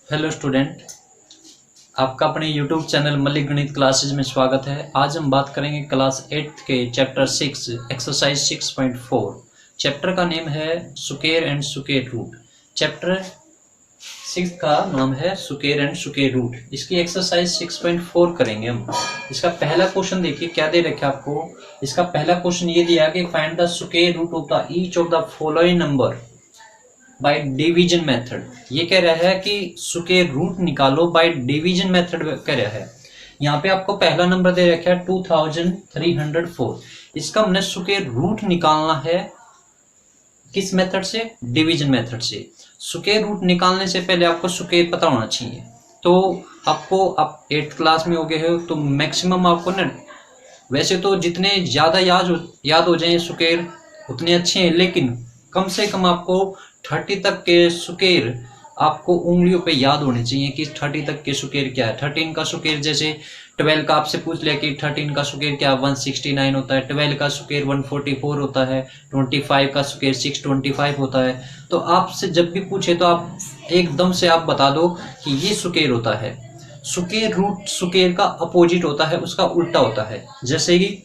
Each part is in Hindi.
हेलो स्टूडेंट, आपका अपने यूट्यूब चैनल मलिक गणित क्लासेज में स्वागत है। आज हम बात करेंगे क्लास 8 के चैप्टर 6 एक्सरसाइज 6.4। चैप्टर का नेम है square and square root. Chapter 6 का नाम है स्क्वायर एंड स्क्वायर रूट। इसकी एक्सरसाइज 6.4 करेंगे हम। इसका पहला क्वेश्चन देखिए क्या दे रखा है आपको। इसका पहला क्वेश्चन ये दिया कि find the square root of the each of the following number by division method. ये कह रहा है कि स्क्वायर रूट निकालो बाय डिवीजन मेथड कह रहा है। यहाँ पे आपको पहला नंबर दे रखा है 2304। इसका हमने स्क्वायर रूट निकालना है किस मेथड से? डिवीजन मेथड से। स्क्वायर रूट निकालने से पहले आपको स्क्वायर पता होना चाहिए। तो आपको आप 8th क्लास में हो गए हो तो मैक्सिमम आपको ना, वैसे तो जितने ज्यादा याद हो जाए स्क्वायर उतने अच्छे हैं, लेकिन कम से कम आपको 30 तक के स्क्वायर आपको उंगलियों पे याद होने चाहिए कि 30 तक के स्क्वायर क्या है। 13 का स्क्वायर, जैसे 12 का आपसे पूछ लिया कि 13 का स्क्वायर क्या 169 होता है, 12 का स्क्वायर 144 होता है, 25 का स्क्वायर 625 होता है। तो आपसे जब भी पूछे तो आप एकदम से आप बता दो कि ये स्क्वायर होता है। स्क्वायर रूट स्क्वायर का अपोजिट होता है, उसका उल्टा होता है। जैसे कि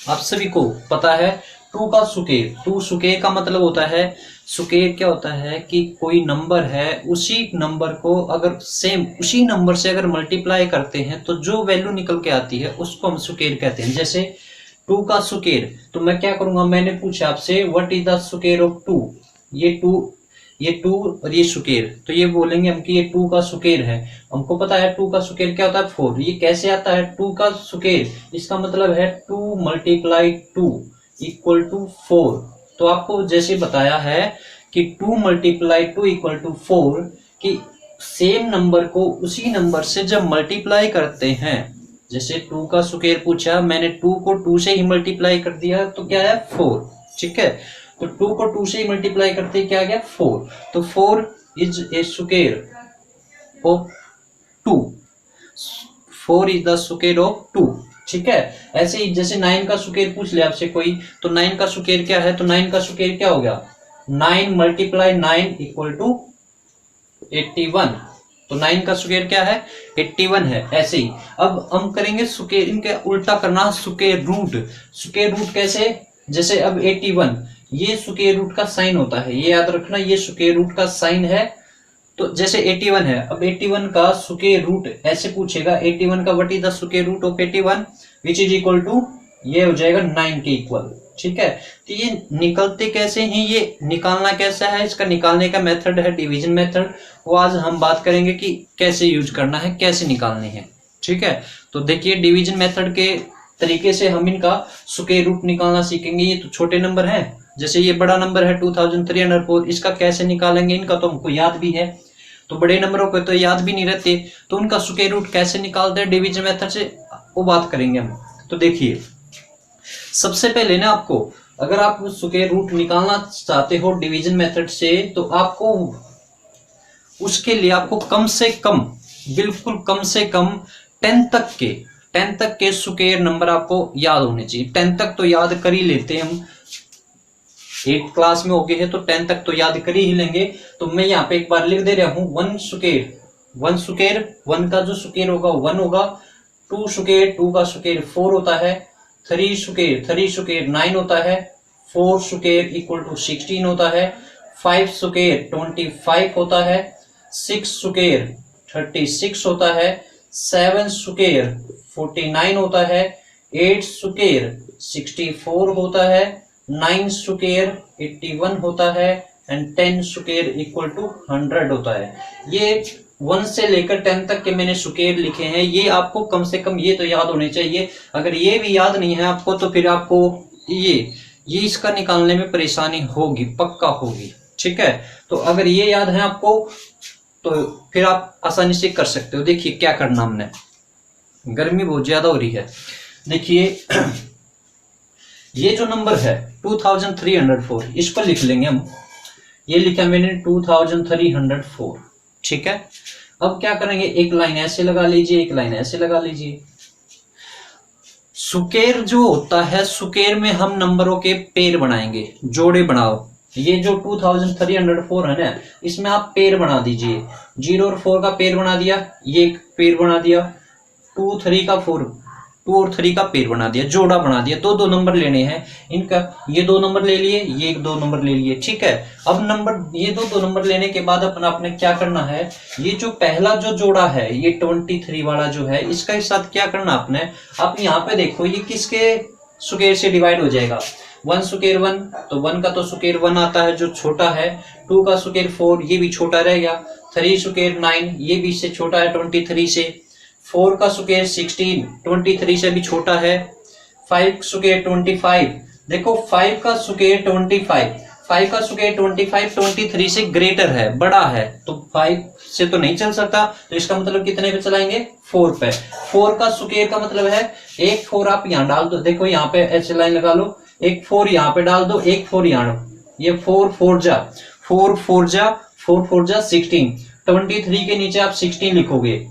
आप सभी को पता है 2 का स्क्वायर, 2 स्क्वायर का मतलब होता है, स्क्वायर क्या होता है कि कोई नंबर है, उसी नंबर को अगर सेम उसी नंबर से अगर मल्टीप्लाई करते हैं तो जो वैल्यू निकल के आती है उसको हम स्क्वायर कहते हैं। जैसे 2 का स्क्वायर, तो मैं क्या करूंगा, मैंने पूछा आपसे what is the square of 2। ये 2 और ये स्क्वायर, तो ये बोलेंगे हम कि ये 2 का स्क्वायर है। हमको पता है 2 का स्क्वायर क्या होता है 4। ये कैसे आता है 2 का स्क्वायर? इसका मतलब है 2 मल्टीप्लाई 2 इक्वल टू 4। तो आपको जैसे बताया है कि 2 मल्टीप्लाई 2 इक्वल टू 4, कि सेम नंबर को उसी नंबर से जब मल्टीप्लाई करते हैं, जैसे 2 का स्क्वायर पूछा, मैंने 2 को 2 से ही मल्टीप्लाई कर दिया तो क्या है 4। ठीक है, तो 2 को 2 से ही मल्टीप्लाई करते क्या गया 4। तो 4 is a square of 2। 4 is the square of 2। ठीक है, ऐसे ही जैसे 9 का स्क्वायर पूछ ले आपसे कोई, तो 9 का स्क्वायर क्या है? तो 9 का स्क्वायर क्या हो गया 9 मल्टीप्लाई 9 इक्वल टू 81। तो 9 का स्क्वायर क्या है 81 है। ऐसे ही अब हम करेंगे स्क्वायर, इनके उल्टा करना स्क्वायर रूट। स्क्वायर रूट कैसे? जैसे अब 81, ये स्क्वायर रूट का साइन होता है, ये याद रखना, ये स्क्वायर रूट का साइन है। तो जैसे 81 है, अब 81 का स्क्वायर रूट ऐसे पूछेगा, 81 का what is the square root of 81 which is equal to, ये हो जाएगा 9 के इक्वल। ठीक है, तो ये निकलते कैसे हैं, ये निकालना कैसा है, इसका निकालने का मेथड है डिवीजन मेथड। वो आज हम बात करेंगे कि कैसे यूज करना है, कैसे निकालने हैं। ठीक है, तो देखिए डिवीजन मेथड के तरीके से हम इनका स्क्वायर रूट निकालना सीखेंगे। ये तो छोटे नंबर है, जैसे ये बड़ा नंबर है 2304, इसका कैसे निकालेंगे, इनका तो हमको याद भी है। तो बड़े नंबरों पे तो याद भी नहीं रहते, तो उनका स्क्वायर रूट कैसे निकालते हैं डिवीजन मेथड से, वो बात करेंगे हम। तो देखिए सबसे पहले ना, आपको अगर आप स्क्वायर रूट निकालना चाहते हो डिवीजन मेथड से, तो आपको उसके लिए आपको कम से कम, बिल्कुल कम से कम 10 तक के स्क्वायर नंबर आपको याद होने चाहिए। 10 तक तो याद कर ही लेते हैं हम, 8 क्लास में हो गए हैं तो 10 तक तो याद कर ही लेंगे। तो मैं यहाँ पे एक बार लिख दे रहा हूं 1 स्क्वायर, 1 का जो स्क्वायर होगा 1 होगा, 2 स्क्वायर, 2 का स्क्वायर 4 होता है, 3 स्क्वायर 9 होता है, 4 स्क्वायर इक्वल टू 16 होता है, 5 स्क्वायर 25 होता है, 6 स्क्वायर 36 होता है, 7 स्क्वायर 49 होता है, 8 स्क्वायर 64 होता है, 9 स्क्वायर 81 होता है, एंड 10 स्क्वायर इक्वल टू 100 होता है। ये 1 से लेकर 10 तक के मैंने स्क्वायर लिखे हैं, ये आपको कम से कम ये तो याद होने चाहिए। अगर ये भी याद नहीं है आपको तो फिर आपको ये इसका निकालने में परेशानी होगी, पक्का होगी। ठीक है, तो अगर ये याद है आपको तो फिर आप आसानी से कर सकते हो। देखिए क्या करना हमने, गर्मी बहुत ज्यादा हो रही है। देखिए ये जो नंबर है 2304, इस पर लिख लेंगे हम। ये लिखा मैंने 2304। ठीक है, अब क्या करेंगे, एक लाइन ऐसे लगा लीजिए, एक लाइन ऐसे लगा लीजिए। स्क्वायर जो होता है, स्क्वायर में हम नंबरों के पेयर बनाएंगे, जोड़े बनाओ। ये जो 2304 है ना, इसमें आप पेयर बना दीजिए। 0 और 4 का पेयर बना दिया, ये एक पेयर बना दिया, 2 3 का 4, 2 और 3 का पेयर बना दिया, जोड़ा बना दिया। दो नंबर लेने हैं इनका, ये 2 नंबर ले लिए, ये 2 नंबर ले लिए, ठीक है। अब नंबर ये दो नंबर लेने के बाद अपना आपने क्या करना है, ये जो पहला जो जोड़ा है ये 23 वाला जो है, इसका साथ क्या करना आपने, आप यहाँ पे देखो ये किसके स्क्वायर से डिवाइड हो जाएगा। 1 स्क्वायर 1, तो 1 का तो स्क्वायर 1 आता है जो छोटा है, 2 का स्क्वायर 4, ये भी छोटा रह गया, 3 स्क्वायर 9, ये भी इससे छोटा है 23 से, 4 का स्क्वायर 16, 23 से भी छोटा है, 5 स्क्वायर 25, देखो 5 का स्क्वायर 25, 5 का स्क्वायर 25 23 से ग्रेटर है, बड़ा है, तो 5 से तो नहीं चल सकता, तो इसका मतलब कितने पे चलाएंगे, 4 पे। 4 का स्क्वायर का मतलब है एक 4 आप यहाँ डाल दो, देखो यहाँ पे एच लाइन लगा लो, एक 4 यहाँ पे डाल दो, एक 4 यहाँ, ये 4 4 जा 4 4 जा 4 4 जा 16, 23 के नीचे आप 16 लिखोगे,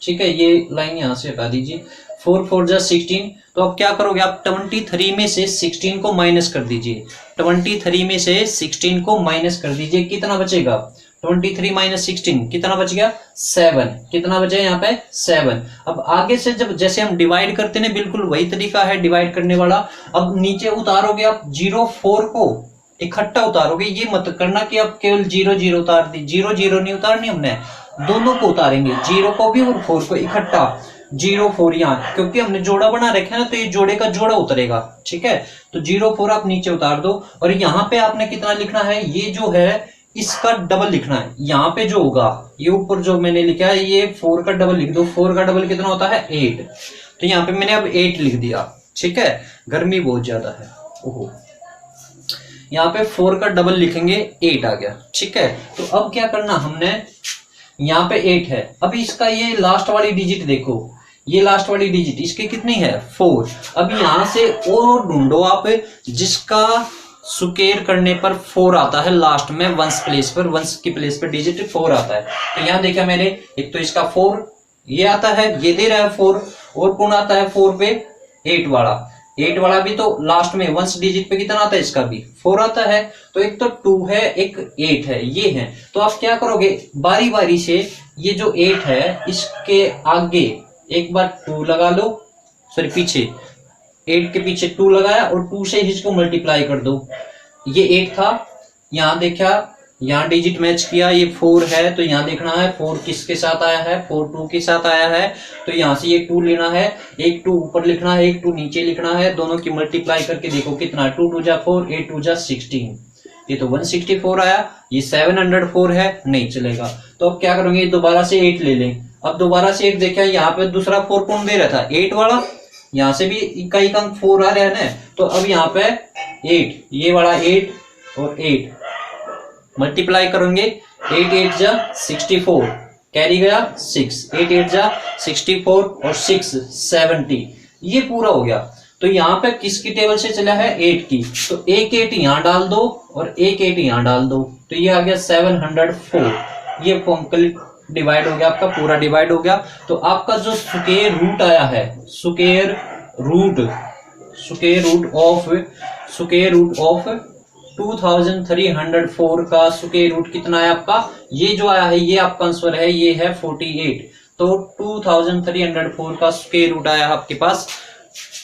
ठीक है। ये लाइन यहाँ से हटा दीजिए, 4 4 जा 16, तो अब क्या करोगे आप 23 में से 16 को माइनस कर दीजिए, 23 में से 16 को माइनस कर दीजिए, कितना बचेगा, 23 माइनस 16 कितना बच गया, 7, कितना बचा यहाँ पे 7। अब आगे से जब जैसे हम डिवाइड करते हैं बिल्कुल वही तरीका है डिवाइड करने वाला। अब नीचे उतारोगे आप 0 4 को इकट्ठा उतारोगे, ये मत करना कि आप केवल 0 0 उतार दी, 0 0 नहीं उतारनी हमने, दोनों को उतारेंगे, 0 को भी और 4 को इकट्ठा, 0 4 यहाँ, क्योंकि हमने जोड़ा बना रखा है ना, तो ये जोड़े का जोड़ा उतरेगा, ठीक है। तो 0 4 आप नीचे उतार दो, और यहाँ पे आपने कितना लिखना है, ये जो है इसका डबल लिखना है, यहाँ पे जो होगा ये ऊपर जो मैंने लिखा है ये 4 का डबल लिख दो, 4 का डबल कितना होता है 8, तो यहाँ पे मैंने अब 8 लिख दिया, ठीक है। गर्मी बहुत ज्यादा है, ओहो, यहाँ पे 4 का डबल लिखेंगे 8 आ गया, ठीक है। तो अब क्या करना हमने, यहाँ पे 8 है, अब इसका ये लास्ट वाली डिजिट देखो, ये लास्ट वाली डिजिट इसकी कितनी है 4। अब यहां से और ढूंढो आप जिसका स्क्वायर करने पर 4 आता है लास्ट में, वंस प्लेस पर, वंस की प्लेस पर डिजिट 4 आता है। तो यहाँ देखा मैंने, एक तो इसका 4 ये आता है, ये दे रहा है 4, और कौन आता है 4 पे 8 वाला, 8 वाला भी तो लास्ट में वंस डिजिट पे कितना आता है, इसका भी 4 आता है। तो एक तो 2 है, एक 8 है, ये है। तो आप क्या करोगे, बारी बारी से ये जो 8 है इसके आगे एक बार 2 लगा लो, सॉरी पीछे 8 के पीछे 2 लगाया, और 2 से इसको मल्टीप्लाई कर दो, ये 8 था, यहाँ देखा, यहाँ डिजिट मैच किया, ये 4 है, तो यहाँ देखना है 4 किसके साथ आया है, 4 2 के साथ आया है, तो यहाँ से ये 2 लेना है, एक 2 ऊपर लिखना है, एक 2 नीचे लिखना है, दोनों की मल्टीप्लाई करके देखो कितना, 2 2 जा 4, 8 2 जा 16, ये तो 164 आया, ये 704 है, नहीं चलेगा। तो अब क्या करेंगे, दोबारा से 8 ले लें, अब दोबारा से 8 देखा, यहाँ पे दूसरा 4 कौन दे रहा था, 8 वाला, यहाँ से भी इकाई का 4 आ रहा है ना, तो अब यहाँ पे 8, ये वाला 8 और 8 मल्टीप्लाई करेंगे, 8 8 जा 64, कैरी गया 6, 8 8 जा 64 और 6 70, ये पूरा हो गया। तो यहाँ पे किसकी टेबल से चला है, 8 की, तो एक 8 यहाँ डाल दो और एक 8 यहाँ डाल दो, तो ये आ गया 704, ये कंप्लीट डिवाइड हो गया, आपका पूरा डिवाइड हो गया। तो आपका जो स्क्वायर रूट आया है, स्क्वायर रूट ऑफ 2304 का स्क्वायर रूट कितना है आपका, ये जो आया है ये आपका आंसर है, ये है 48। तो 2304 का स्क्वायर रूट आया आपके पास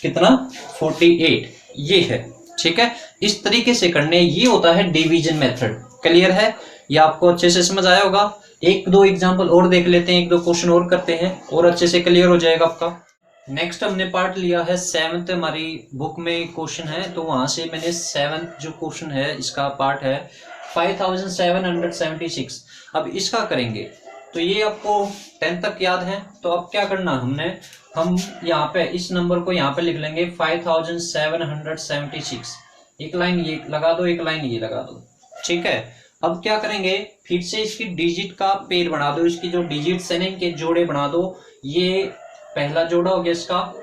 कितना, 48, ये है, ठीक है। इस तरीके से करने, ये होता है डिवीजन मेथड। क्लियर है, ये आपको अच्छे से समझ आया होगा। एक दो एग्जांपल और देख लेते हैं, एक दो क्वेश्चन और करते हैं और अच्छे से क्लियर हो जाएगा आपका। नेक्स्ट हमने पार्ट लिया है 7th, हमारी बुक में क्वेश्चन है, तो वहां से मैंने 7th जो क्वेश्चन है इसका पार्ट है 5776। अब इसका करेंगे, तो ये आपको 10 तक याद है, तो अब क्या करना हमने, हम यहाँ पे इस नंबर को यहाँ पे लिख लेंगे 5776, एक लाइन ये लगा दो, एक लाइन ये लगा दो, ठीक है। अब क्या करेंगे, फिर से इसकी डिजिट का पेयर बना दो, इसकी जो डिजिट्स है ना इनके जोड़े बना दो। ये पहला जोड़ा हो गया इसका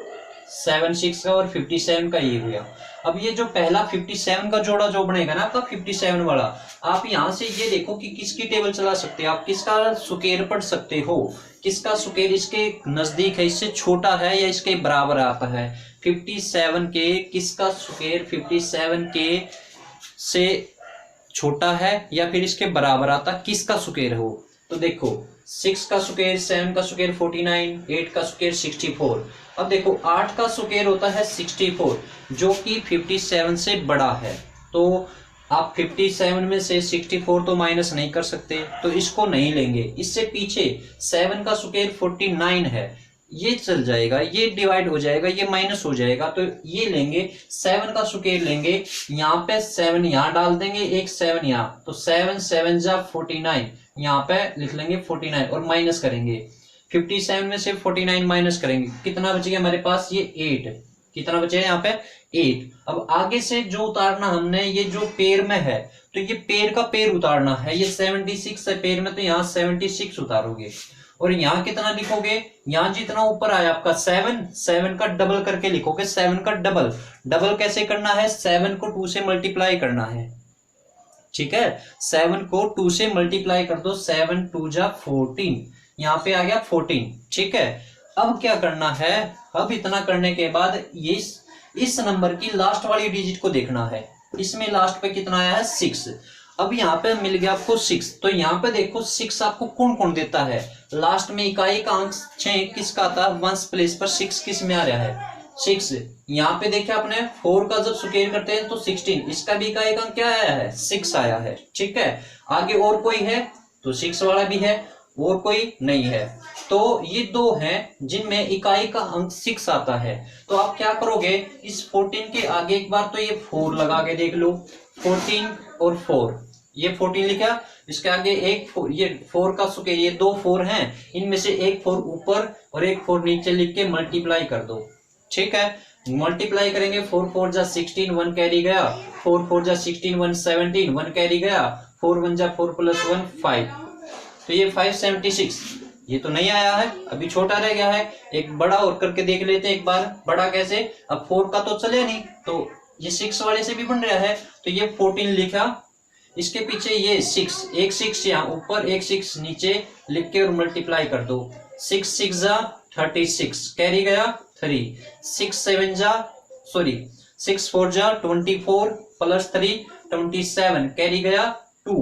76 का और 57 का ये हो गया। अब ये जो पहला 57 का जोड़ा जो बनेगा ना आपका 57 वाला, आप यहाँ से ये देखो कि किसकी टेबल चला सकते हैं आप, किसका स्क्वायर पढ़ सकते हो, किसका स्क्वायर इसके नजदीक है, इससे छोटा है या इसके बराबर आता है। 57 के किसका स्क्वायर 57 के से छोटा है या फिर इसके बराबर आता, किसका स्क्वायर हो। तो देखो 6 का स्क्वायर 7 का स्क्वायर 49, 8 का स्क्वायर 64। अब देखो 8 का स्क्वायर होता है 64 जो कि 57 से बड़ा है। तो आप 57 में से 64 तो माइनस नहीं कर सकते, तो इसको नहीं लेंगे। इससे पीछे 7 का स्क्वायर 49 है, ये चल जाएगा, ये डिवाइड हो जाएगा, ये माइनस हो जाएगा, तो ये लेंगे 7 का स्क्वायर लेंगे। यहाँ पे 7 यहाँ डाल देंगे, एक 7 यहाँ, तो 7 7 जा 49, यहाँ पे लिख लेंगे 49 और माइनस करेंगे। 57 में से 49 माइनस करेंगे, कितना बच गया हमारे पास, ये 8। कितना बचे यहाँ पे 8। अब आगे से जो उतारना हमने, ये जो पेड़ में है तो ये पेड़ का पेड़ उतारना है, ये 76 है पेड़ में, तो यहाँ 76 उतारोगे और यहाँ कितना लिखोगे, यहाँ जितना ऊपर आया आपका 7 का डबल करके लिखोगे। 7 का डबल कैसे करना है, 7 को 2 से मल्टीप्लाई करना है, ठीक है। 7 को 2 से मल्टीप्लाई कर दो, 7 2 जा 14, यहाँ पे आ गया 14, ठीक है। अब क्या करना है, अब इतना करने के बाद ये इस नंबर की लास्ट वाली डिजिट को देखना है। इसमें लास्ट पे कितना आया है 6। अब यहाँ पे मिल गया आपको 6, तो यहाँ पे देखो 6 आपको कौन कौन देता है, लास्ट में इकाई का अंक 6 किसका आता है, वंस प्लेस पर 6 किस में आ रहा है 6। यहाँ पे देखिए आपने 4 का जब स्क्वायर करते हैं तो 16, इसका भी इकाई का अंक क्या आया है 6 आया है, ठीक है। आगे और कोई है तो 6 वाला भी है, और कोई नहीं है, तो ये दो हैं जिनमें इकाई का अंक 6 आता है। तो आप क्या करोगे, इस 14 के आगे एक बार तो ये 4 लगा के देख लो, 14 और 4, ये 14 लिखा, इसके आगे एक 4, ये 4 का स्क्वायर, ये दो 4 हैं, इनमें से एक 4 ऊपर और एक 4 नीचे लिख के मल्टीप्लाई कर दो, ठीक है। मल्टीप्लाई करेंगे, 4 4 जा 16, 1 कैरी गया, 4 4 जा 16, 1 17, 1 कैरी गया, 4 1 जा 4 प्लस 1 5, तो ये 576। ये तो नहीं आया है, अभी छोटा रह गया है, एक बड़ा और करके देख लेते हैं एक बार। बड़ा कैसे, अब 4 का तो चले नहीं, तो ये 6 वाले से भी बन रहा है, तो ये 14 लिखा, इसके पीछे ये 6, एक 6 यहाँ ऊपर एक 6 नीचे लिख के और मल्टीप्लाई कर दो। 6 6 जा 36 कैरी गया 3, 6 7 जा 6 4 जा 24 प्लस 3 27 कैरी गया 2,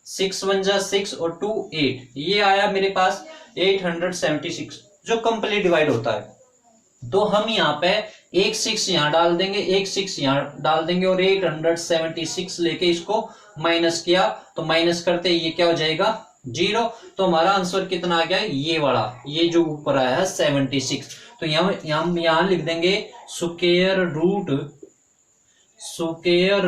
6 1 जा 6 और 2 8, ये आया मेरे पास 876 जो कंप्लीट डिवाइड होता है। तो हम यहाँ पे एक 6 यहाँ डाल देंगे, एक 6 यहाँ डाल देंगे और 876 लेके इसको माइनस किया, तो माइनस करते ये क्या हो जाएगा 0। तो हमारा आंसर कितना आ गया, ये वाला, ये जो ऊपर आया है 76। तो यहाँ लिख देंगे स्क्वायर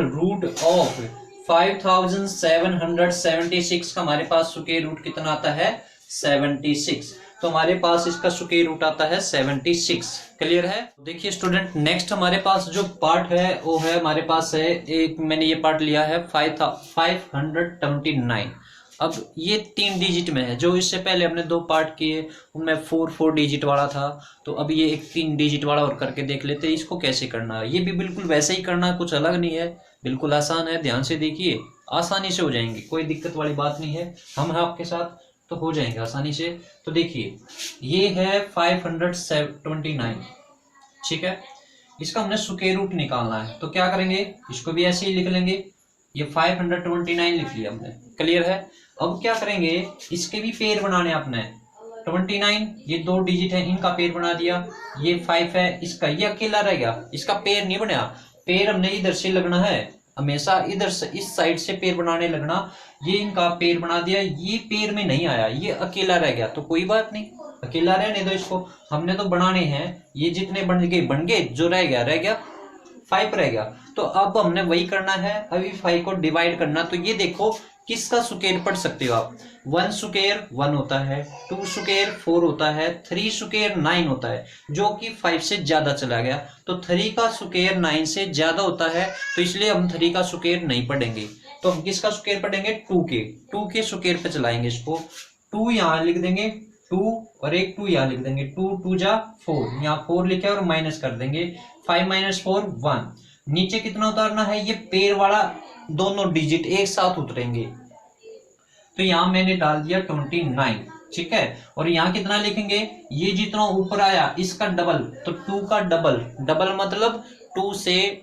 रूट ऑफ 5776 का हमारे पास स्क्वायर रूट कितना आता है 76। तो हमारे पास इसका स्क्वायर रूट आता है 76। क्लियर है। देखिए स्टूडेंट, नेक्स्ट हमारे पास जो पार्ट है वो है हमारे पास है एक, मैंने ये पार्ट लिया है 529। अब ये 3 डिजिट में है, जो इससे पहले हमने 2 पार्ट किए उनमें 4 डिजिट वाला था, तो अब ये एक 3 डिजिट वाला और करके देख लेते हैं इसको कैसे करना है। ये भी बिल्कुल वैसे ही करना है, कुछ अलग नहीं है, बिल्कुल आसान है, ध्यान से देखिए, आसानी से हो जाएंगे, कोई दिक्कत वाली बात नहीं है, हम हैं आपके साथ तो हो जाएंगे आसानी से। तो देखिए ये है 529, ठीक है, इसका हमने स्क्वायर रूट निकालना है, तो क्या करेंगे, इसको भी ऐसे ही लिख लेंगे, ये 529 लिख लिया हमने। क्लियर है। अब क्या करेंगे, इसके भी पेड़ बनाने आपने, 29 ये 2 डिजिट है, इनका पेड़ बना दिया, ये 5 है, इसका ये अकेला रह गया, इसका पेड़ नहीं बना, पेड़ हमने इधर से लगना है, हमेशा इधर से इस साइड से पेड़ बनाने लगना, ये इनका पेड़ बना दिया, ये पेड़ में नहीं आया, ये अकेला रह गया, तो कोई बात नहीं, अकेला रहने दो इसको, हमने तो बनाने हैं, ये जितने बन गए, जो रह गया 5 रह गया। तो अब हमने वही करना है, अभी 5 को डिवाइड करना, तो ये देखो किसका स्क्वायर पढ़ सकते हो आप, 1 स्क्वायर 1 होता है, 2 स्क्वायर 4 होता है, 3 स्क्वायर 9 होता है, जो कि 5 से ज्यादा चला गया, तो 3 का स्क्वायर 9 से ज्यादा होता है, तो इसलिए हम 3 का स्क्वायर नहीं पढ़ेंगे, तो हम किसका स्क्वायर पढ़ेंगे 2 के स्क्वायर पे चलाएंगे इसको। 2 यहाँ लिख देंगे 2 और एक 2 यहाँ लिख देंगे, 2 2 जा 4, यहाँ 4 लिखे और माइनस कर देंगे, 5 - 4 1, नीचे कितना उतारना है, ये पेड़ वाला दोनों डिजिट एक साथ उतरेंगे, तो यहां मैंने डाल दिया 29, ठीक है। और यहाँ कितना लिखेंगे, ये जितना ऊपर आया इसका डबल, तो 2 का डबल मतलब 2 से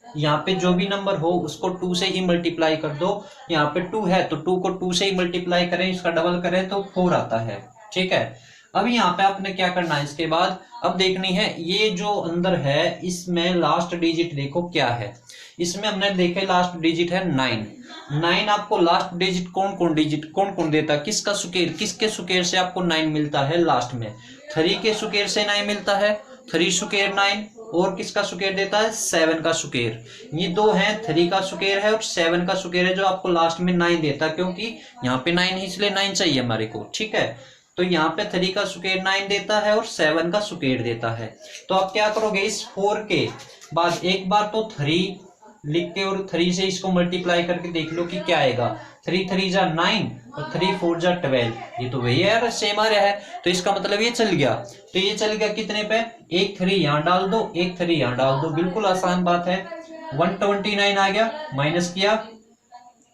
यहाँ पे जो भी नंबर हो उसको 2 से ही मल्टीप्लाई कर दो। यहाँ पे 2 है तो 2 को 2 से ही मल्टीप्लाई करें, इसका डबल करें तो 4 आता है। ठीक है, अब यहाँ पे आपने क्या करना है, इसके बाद अब देखनी है ये जो अंदर है इसमें लास्ट डिजिट देखो क्या है। इसमें हमने देखे लास्ट डिजिट है 9। 9 आपको लास्ट डिजिट कौन कौन देता है, किसका सुकेर, किसके सुकेर से आपको 9 मिलता है लास्ट में? 3 के सुकेर से 9 मिलता है, 3 सुकेर 9। और किसका सुकेर देता है? 7 का सुकेर। ये दो हैं, 3 का सुकेर है और 7 का सुकेर है जो आपको लास्ट में 9 देता है, क्योंकि यहाँ पे 9 है इसलिए 9 चाहिए हमारे को। ठीक है, तो यहाँ पे 3 का सुकेर 9 देता है और 7 का सुकेर देता है। तो आप क्या करोगे, इस 4 के बाद एक बार तो 3 लिख के और 3 से इसको मल्टीप्लाई करके देख लो कि क्या आएगा। 3 3 जा 9 और 3 4 जा 12। ये तो वही है यार, सेम आ रहा है। तो इसका मतलब ये चल गया। तो ये चल गया कितने पे? एक 3 यहाँ डाल दो, एक 3 यहाँ डाल दो, बिल्कुल आसान बात है। 129 आ गया, माइनस किया,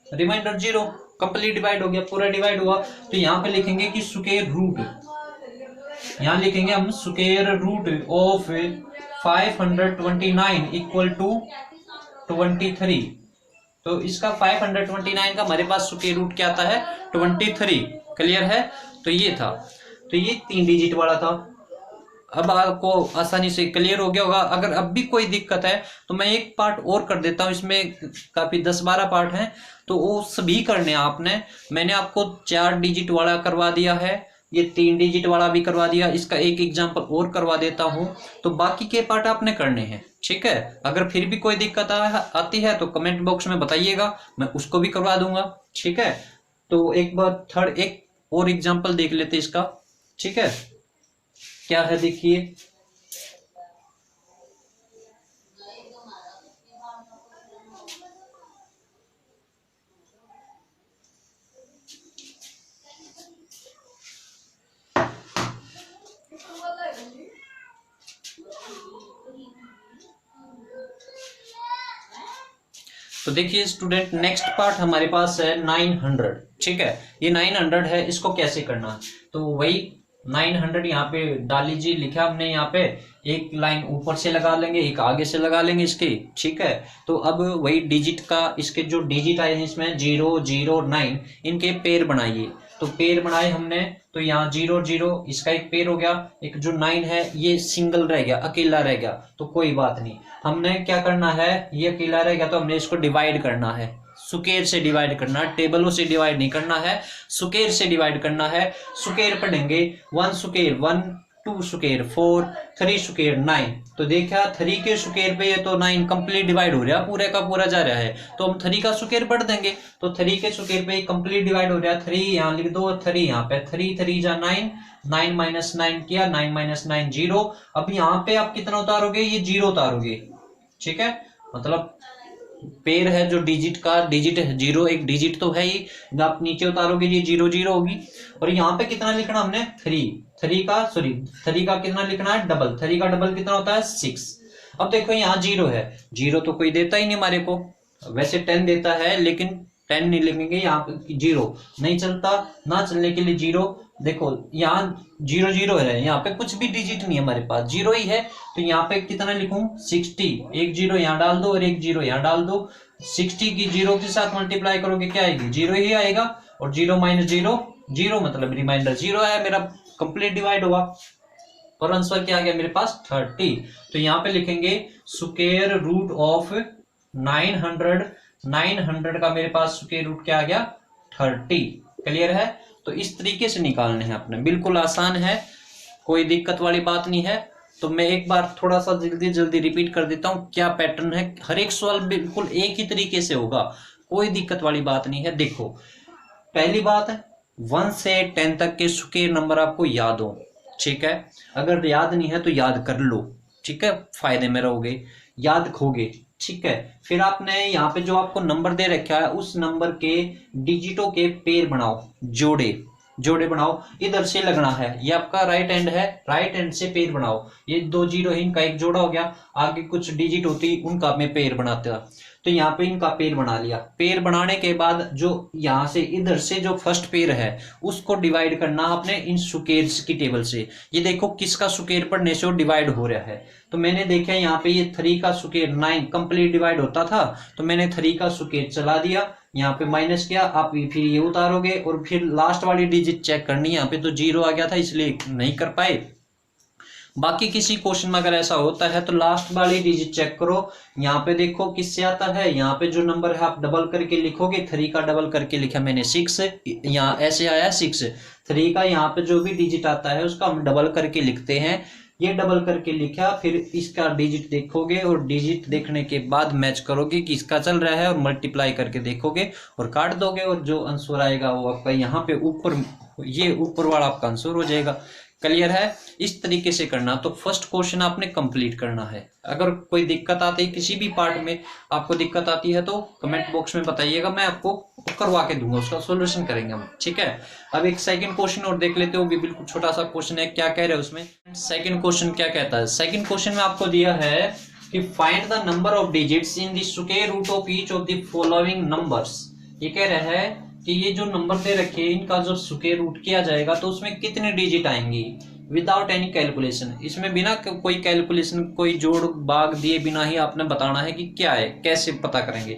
रिमाइंडर 0, कंप्लीट डिवाइड हो गया, पूरा डिवाइड हुआ। तो यहाँ पे लिखेंगे कि स्क्वायर रूट, यहाँ लिखेंगे हम square root of 529 equal to 23। तो इसका 529 का हमारे पास स्क्वायर रूट क्या आता है? 23। क्लियर है? तो ये था, तो ये 3 डिजिट वाला था। अब आपको आसानी से क्लियर हो गया होगा। अगर अब भी कोई दिक्कत है तो मैं एक पार्ट और कर देता हूँ, इसमें काफी 10-12 पार्ट हैं तो वो सभी करने आपने। मैंने आपको 4 डिजिट वाला करवा दिया है, ये 3 डिजिट वाला भी करवा दिया, इसका एक एग्जांपल और करवा देता हूँ। तो बाकी के पार्ट आपने करने हैं। ठीक है, अगर फिर भी कोई दिक्कत आती है तो कमेंट बॉक्स में बताइएगा, मैं उसको भी करवा दूंगा। ठीक है, तो एक बार थर्ड एक और एग्जांपल देख लेते इसका। ठीक है, क्या है देखिए, तो देखिए स्टूडेंट, नेक्स्ट पार्ट हमारे पास है 900। ठीक है, ये 900 है, इसको कैसे करना है? तो वही 900 यहाँ पे डाल लीजिए, लिखा हमने यहाँ पे, एक लाइन ऊपर से लगा लेंगे, एक आगे से लगा लेंगे इसके। ठीक है, तो अब वही डिजिट का, इसके जो डिजिट आए हैं इसमें 0 0 9, इनके पेयर बनाइए। तो पेयर बनाए हमने, तो यहाँ 0 0 इसका एक पेयर हो गया, एक जो 9 है ये सिंगल रह गया, अकेला रह गया, तो कोई बात नहीं। हमने क्या करना है, ये अकेला रह गया तो हमने इसको डिवाइड करना है, सुकेर से डिवाइड करना है, टेबलों से डिवाइड नहीं करना है, सुकेर से डिवाइड करना है। सुकेर पढ़ेंगे 1 सुकेर 1, 2 सुकेर 4, 3 सुकेर 9। तो देखा 3 के सुकेर पे ये तो 9 कंप्लीट डिवाइड हो रहा है, पूरे का पूरा जा रहा है, तो हम 3 का सुकेर पढ़ देंगे। तो 3 के सुकेर पे कंप्लीट डिवाइड हो रहा है, 3 यहाँ लिख दो, 3 यहाँ पे, 3 3 जा 9, 9 माइनस 9 किया, 9 माइनस 9 0। अब यहाँ पे आप कितना उतारोगे? ये 0 उतारोगे। ठीक है, मतलब पेयर है जो डिजिट का, डिजिट 0 एक डिजिट तो है ही, जब आप नीचे उतारोगे ये 0 0 होगी। और यहाँ पे कितना लिखना हमने? 3 का कितना लिखना है? डबल। 3 का डबल कितना होता है? 6। अब देखो यहाँ 0 है, 0 तो कोई देता ही नहीं हमारे को, वैसे 10 देता है लेकिन 10 नहीं लिखेंगे, यहाँ पे 0 नहीं चलता, ना चलने के लिए 0। देखो यहाँ 0 0 है, यहाँ पे कुछ भी डिजिट नहीं है हमारे पास, 0 ही है। तो यहाँ पे कितना लिखूं? 60, एक 0 यहाँ डाल दो और एक 0 यहाँ डाल दो। 60 की 0 के साथ मल्टीप्लाई करोगे क्या आएगी? 0 ही आएगा। और 0 माइनस 0 0, मतलब रिमाइंडर 0 है, मेरा कंप्लीट डिवाइड हुआ और आंसर क्या आ गया मेरे पास? 30। तो यहाँ पे लिखेंगे स्क्वायर रूट ऑफ 900। 900 का मेरे पास स्क्वायर रूट क्या आ गया? 30। क्लियर है? तो इस तरीके से निकालने हैं अपने, बिल्कुल आसान है, कोई दिक्कत वाली बात नहीं है। तो मैं एक बार थोड़ा सा जल्दी जल्दी रिपीट कर देता हूँ क्या पैटर्न है। हर एक सवाल बिल्कुल एक ही तरीके से होगा, कोई दिक्कत वाली बात नहीं है। देखो पहली बात है 1 से 10 तक के स्क्वायर नंबर आपको याद हो। ठीक है, अगर याद नहीं है तो याद कर लो। ठीक है, फायदे में रहोगे, याद खोगे। ठीक है, फिर आपने यहाँ पे जो आपको नंबर दे रखा है उस नंबर के डिजिटों के पेयर बनाओ, जोड़े। जोड़े बनाओ, इधर से लगना है, ये आपका राइट हैंड है, राइट हैंड से पेयर बनाओ, ये 2 जीरो है, इनका एक जोड़ा हो गया, आगे कुछ डिजिट होती उनका मैं पेयर बनाता, तो यहाँ पे इनका पेयर बना लिया। पेयर बनाने के बाद जो यहाँ से इधर से जो फर्स्ट पेयर है उसको डिवाइड करना आपने इन सुकेर्स की टेबल से। ये देखो किसका सुकेर पढ़ने से वो डिवाइड हो रहा है, तो मैंने देखा यहाँ पे ये 3 का सुकेर 9 कंप्लीट डिवाइड होता था, तो मैंने 3 का सुकेर चला दिया, यहाँ पे माइनस किया, आप फिर ये उतारोगे और फिर लास्ट वाली डिजिट चेक करनी है। यहाँ पे तो 0 आ गया था इसलिए नहीं कर पाए। बाकी किसी क्वेश्चन में अगर ऐसा होता है तो लास्ट वाली डिजिट चेक करो, यहाँ पे देखो किससे आता है, यहाँ पे जो नंबर है आप डबल करके लिखोगे, 3 का डबल करके लिखा मैंने 6, यहाँ ऐसे आया 6, 3 का यहाँ पे जो भी डिजिट आता है उसका हम डबल करके लिखते हैं, ये डबल करके लिखा, फिर इसका डिजिट देखोगे और डिजिट देखने के बाद मैच करोगे कि इसका चल रहा है और मल्टीप्लाई करके देखोगे और काट दोगे और जो आंसर आएगा वो आपका यहाँ पे ऊपर, ये ऊपर वाला आपका आंसर हो जाएगा। क्लियर है? इस तरीके से करना। तो फर्स्ट क्वेश्चन आपने कंप्लीट करना है। अगर कोई दिक्कत आती है किसी भी पार्ट में, आपको दिक्कत आती है तो कमेंट बॉक्स में बताइएगा, मैं आपको करवा के दूंगा, उसका सॉल्यूशन करेंगे हम। ठीक है, अब एक सेकंड क्वेश्चन और देख लेते हो, भी बिल्कुल छोटा सा क्वेश्चन है। क्या कह रहे हैं उसमें? सेकंड क्वेश्चन क्या कहता है? सेकंड क्वेश्चन में आपको दिया है कि find the number of digits in the square root of each of the following numbers. ये कह रहा है कि ये जो नंबर दे रखे हैं इनका जब स्क्वायर रूट किया जाएगा तो उसमें कितने डिजिट आएंगी विदाउट एनी कैलकुलेशन। इसमें बिना कोई कैलकुलेशन, कोई जोड़ भाग दिए बिना ही आपने बताना है कि क्या है, कैसे पता करेंगे।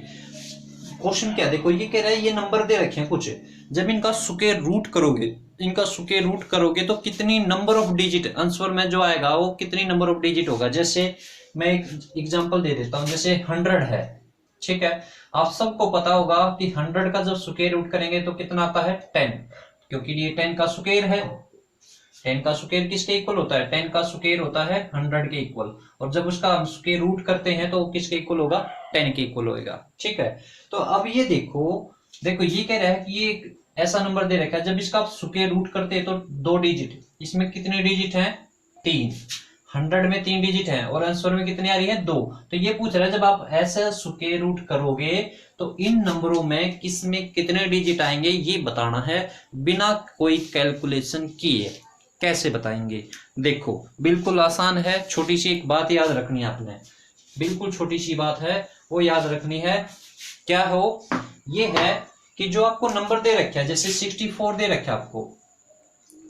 क्वेश्चन क्या, देखो ये कह रहा है ये नंबर दे रखे हैं कुछ, जब इनका स्क्वायर रूट करोगे, इनका स्क्वायर रूट करोगे तो कितनी नंबर ऑफ डिजिट आंसर में जो आएगा वो कितनी नंबर ऑफ डिजिट होगा। जैसे मैं एक एग्जांपल दे देता हूं, जैसे 100 है, ठीक है, आप सबको पता होगा कि 100 का जब स्क्वायर रूट करेंगे तो कितना आता है 10, क्योंकि ये 10 का स्क्वायर है। 10 का स्क्वायर किसके इक्वल होता है? 10 का स्क्वायर होता है 100 के इक्वल, और जब उसका हम स्क्वायर रूट करते हैं तो किसके इक्वल होगा? 10 के इक्वल होगा। ठीक है, तो अब ये देखो ये कह रहा है कि ये ऐसा नंबर दे रखा है, जब इसका स्क्वायर रूट करते हैं तो 2 डिजिट, इसमें कितने डिजिट हैं? 3। 100 में 3 डिजिट हैं और आंसर में कितनी आ रही है? 2। तो ये पूछ रहा है जब आप ऐसा स्क्वायर रूट करोगे तो इन नंबरों में किस में कितने डिजिट आएंगे ये बताना है बिना कोई कैलकुलेशन किए। कैसे बताएंगे? देखो बिल्कुल आसान है, छोटी सी एक बात याद रखनी है आपने, बिल्कुल छोटी सी बात है वो याद रखनी है। क्या हो? ये है कि जो आपको नंबर दे रखा है, जैसे 64 दे रखा है आपको,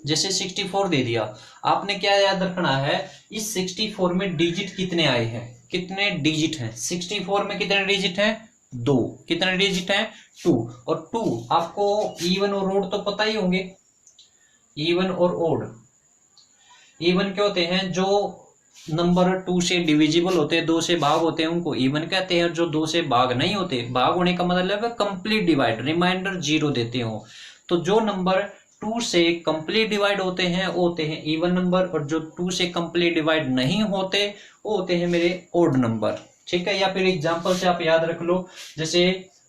जैसे 64 दे दिया, आपने क्या याद रखना है, इस 64 में डिजिट कितने आए हैं, कितने डिजिट हैं। 64 में कितने डिजिट हैं? 2। कितने डिजिट हैं? 2। और 2 आपको इवन और ओड तो पता ही होंगे। इवन और ओड, इवन क्या होते हैं? जो नंबर 2 से डिविजिबल होते हैं, 2 से भाग होते हैं, उनको इवन कहते हैं। जो 2 से भाग नहीं होते, भाग होने का मतलब है कंप्लीट डिवाइड, रिमाइंडर 0 देते हो, तो जो नंबर 2 से कंप्लीट डिवाइड होते हैं वो होते हैं इवन नंबर, और जो 2 से कंप्लीट डिवाइड नहीं होते वो होते हैं मेरे ओड नंबर। ठीक है, या फिर एग्जांपल से आप याद रख लो, जैसे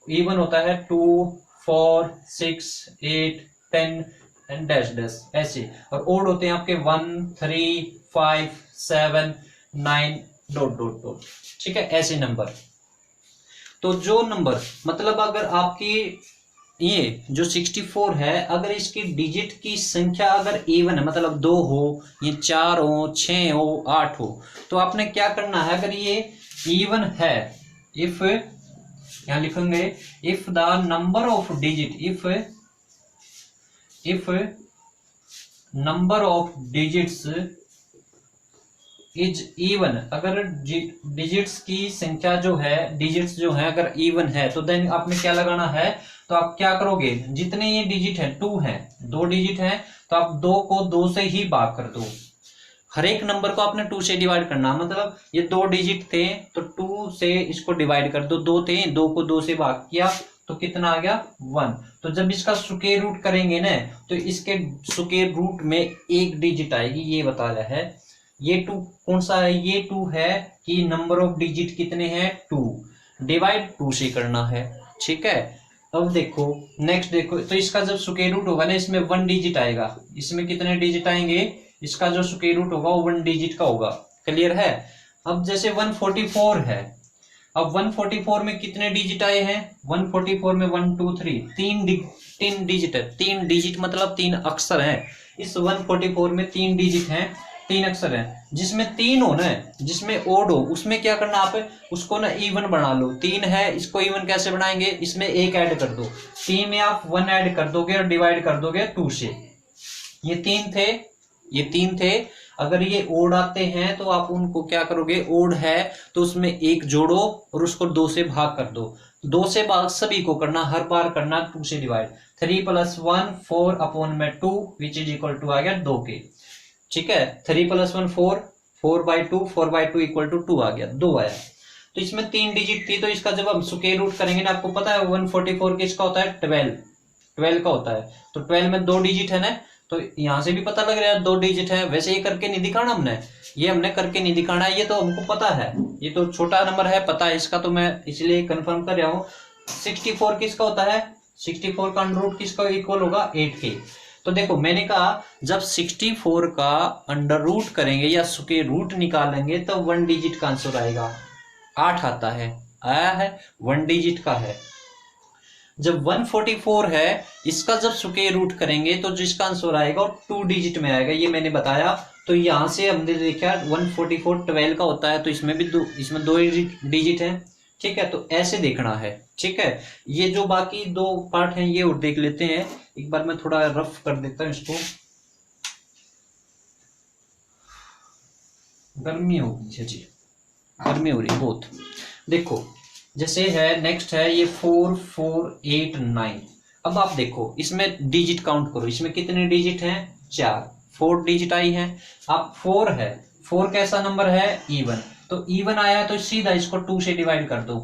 इवन होता है 2, 4, 6, 8, 10 एंड डैश डैश ऐसे, और ओड होते हैं आपके 1, 3, 5, 7, 9 डॉट डॉट डॉट। ठीक है, ऐसे नंबर। तो जो नंबर मतलब अगर आपकी ये जो 64 है, अगर इसकी डिजिट की संख्या अगर इवन है, मतलब 2 हो, ये 4 हो, 6 हो, 8 हो, तो आपने क्या करना है, अगर ये इवन है, इफ यहां लिखेंगे if the number of digit, if number of digits is even, अगर डिजिट्स की संख्या जो है, डिजिट्स जो है अगर इवन है, तो देन आपने क्या लगाना है, तो आप क्या करोगे, जितने ये डिजिट है 2 है, 2 डिजिट है, तो आप 2 को 2 से ही भाग कर दो। हर एक नंबर को आपने 2 से डिवाइड करना, मतलब ये 2 डिजिट थे तो 2 से इसको डिवाइड कर दो, 2 थे, 2 को 2 से भाग किया तो कितना आ गया? 1। तो जब इसका स्क्वायर रूट करेंगे ना, तो इसके स्क्वायर रूट में एक डिजिट आएगी, ये बता रहा है। ये 2 कौन सा है? ये 2 है कि नंबर ऑफ डिजिट कितने हैं? 2। डिवाइड 2 से करना है। ठीक है, अब देखो नेक्स्ट देखो, तो इसका जब स्क्वायर रूट होगा ना, इसमें 1 डिजिट आएगा, इसमें कितने डिजिट आएंगे? इसका जो स्क्वायर रूट होगा वो 1 डिजिट का होगा। क्लियर है? अब जैसे 144 है, अब 144 में कितने डिजिट आए हैं? 144 में 1 2 3 तीन डिजिट है। 3 डिजिट मतलब 3 अक्षर हैं। इस 144 में 3 डिजिट हैं, 3 अक्षर हैं। जिसमें 3 हो ना, जिसमें ओड हो, उसमें क्या करना आप उसको ना इवन बना लो। 3 है, इसको इवन कैसे बनाएंगे? इसमें 1 ऐड कर दो। 3 में आप 1 ऐड कर दोगे और डिवाइड कर दोगे 2 से। ये 3 थे। अगर ये ओड आते हैं तो आप उनको क्या करोगे? ओड है तो उसमें 1 जोड़ो और उसको 2 से भाग कर दो। 2 से भाग सभी को करना, हर बार करना 2 से डिवाइड। 3 + 1 4 अपॉन में 2 विच इज इक्वल टू आ गया 2 के। ठीक है, 3 + 1 4, 4/2, 4/2 इक्वल टू 2 आ गया, 2 आया। तो इसमें 3 डिजिट थी, तो इसका जब हम स्क्वायर रूट करेंगे ना, आपको पता है 144 किसका होता है? 12 का होता है। तो 12 में 2 डिजिट है ना, तो यहां से भी पता लग रहा है 2 डिजिट है। वैसे ये करके नहीं दिखाना हमने, ये हमने करके नहीं दिखाना है, ये तो हमको पता है, ये तो छोटा नंबर है, पता है इसका, तो मैं इसलिए कंफर्म कर रहा हूँ। 64 किसका होता है? 64 का अंडर रूट किसका इक्वल होगा? 8 के। तो देखो मैंने कहा जब 64 का अंडर रूट करेंगे या स्क्वायर रूट निकालेंगे तो 1 डिजिट का आंसर आएगा। 8 आता है, आया है, 1 डिजिट का है। जब 144 है, इसका जब स्क्वायर रूट करेंगे तो जिसका आंसर आएगा वो 2 डिजिट में आएगा, ये मैंने बताया। तो यहां से हमने देखा 144 12 का होता है, तो इसमें भी इसमें 2 डिजिट है। ठीक है, तो ऐसे देखना है। ठीक है, ये जो बाकी 2 पार्ट हैं ये और देख लेते हैं। एक बार मैं थोड़ा रफ कर देता हूं इसको, गर्मी हो जी, गर्मी हो रही बहुत। देखो जैसे है, नेक्स्ट है ये 4 4 8 9। अब आप देखो इसमें डिजिट काउंट करो, इसमें कितने डिजिट हैं? 4, 4 डिजिट आई हैं। अब 4 है, 4 कैसा नंबर है? इवन। तो इवन आया तो सीधा इसको 2 से डिवाइड कर दो,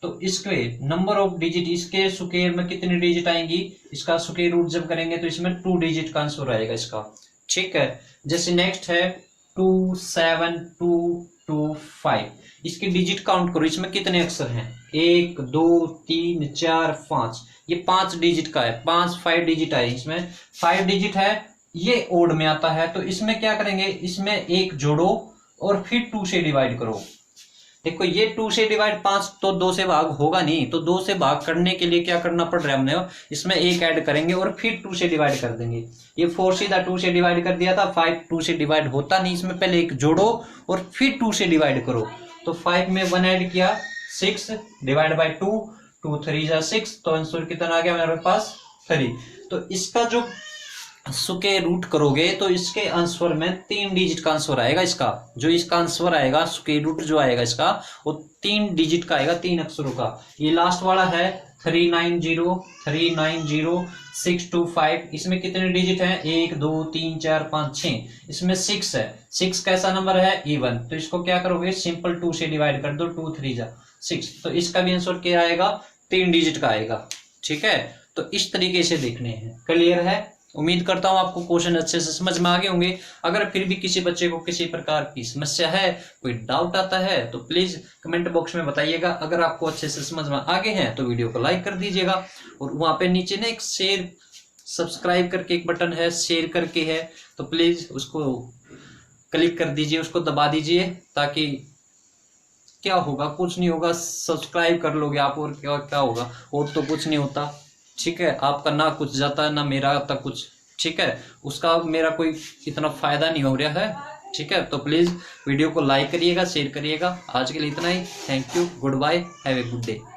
तो इसके नंबर ऑफ डिजिट, इसके स्क्वायर में कितनी डिजिट आएंगी? इसका स्क्वायर रूट जब करेंगे तो इसमें 2 डिजिट का आंसर आएगा इसका। ठीक है, जैसे नेक्स्ट है 2 7 2 2 5। इसकी डिजिट काउंट करो, इसमें कितने अक्षर हैं? 1 2 3 4 5। ये 5 डिजिट का है, 5 डिजिट आए इसमें, 5 डिजिट है। ये ओड में आता है, तो इसमें क्या करेंगे? इसमें 1 जोड़ो और फिर 2 से डिवाइड करो। देखो ये 2 से डिवाइड 5 तो 2 से भाग होगा नहीं, तो 2 से भाग करने के लिए क्या करना पड़ रहा है हमने? इसमें 1 ऐड करेंगे और फिर 2 से डिवाइड कर देंगे। ये 4 सीधा 2 से डिवाइड कर दिया था, 5 2 से डिवाइड होता नहीं, इसमें पहले 1 जोड़ो और फिर 2 से डिवाइड करो। तो 5 में 1 ऐड किया, 6 डिवाइड बाई 2, 2 3 जा 6, तो आंसर कितना आ गया मेरे पास? 3। तो इसका जो स्क्वायर रूट करोगे तो इसके आंसर में 3 डिजिट का आंसर आएगा। इसका जो इसका आंसर आएगा, स्क्वायर रूट जो आएगा इसका, वो 3 डिजिट का आएगा, 3 अक्षरों का। ये लास्ट वाला है 390 इसमें कितने डिजिट हैं? 1 2 3 4 5 6। इसमें 6 है, 6 कैसा नंबर है? इवन। तो इसको क्या करोगे? सिंपल 2 से डिवाइड कर दो, 2 3 जा 6। तो इसका भी आंसर क्या आएगा? 3 डिजिट का आएगा। ठीक है, तो इस तरीके से देखने हैं। क्लियर है? उम्मीद करता हूं आपको क्वेश्चन अच्छे से समझ में आ गए होंगे। अगर फिर भी किसी बच्चे को किसी प्रकार की समस्या है, कोई डाउट आता है, तो प्लीज कमेंट बॉक्स में बताइएगा। अगर आपको अच्छे से समझ में आ गए हैं तो वीडियो को लाइक कर दीजिएगा, और वहां पे नीचे ना एक शेयर सब्सक्राइब करके एक बटन है, शेयर करके है, तो प्लीज उसको क्लिक कर दीजिए, उसको दबा दीजिए, ताकि क्या होगा? कुछ नहीं होगा, सब्सक्राइब कर लोगे आप, और क्या क्या होगा? और तो कुछ नहीं होता। ठीक है, आपका ना कुछ जाता है ना मेरा आता कुछ। ठीक है, उसका मेरा कोई इतना फायदा नहीं हो रहा है। ठीक है, तो प्लीज वीडियो को लाइक करिएगा, शेयर करिएगा। आज के लिए इतना ही। Thank you, good bye, have a good day.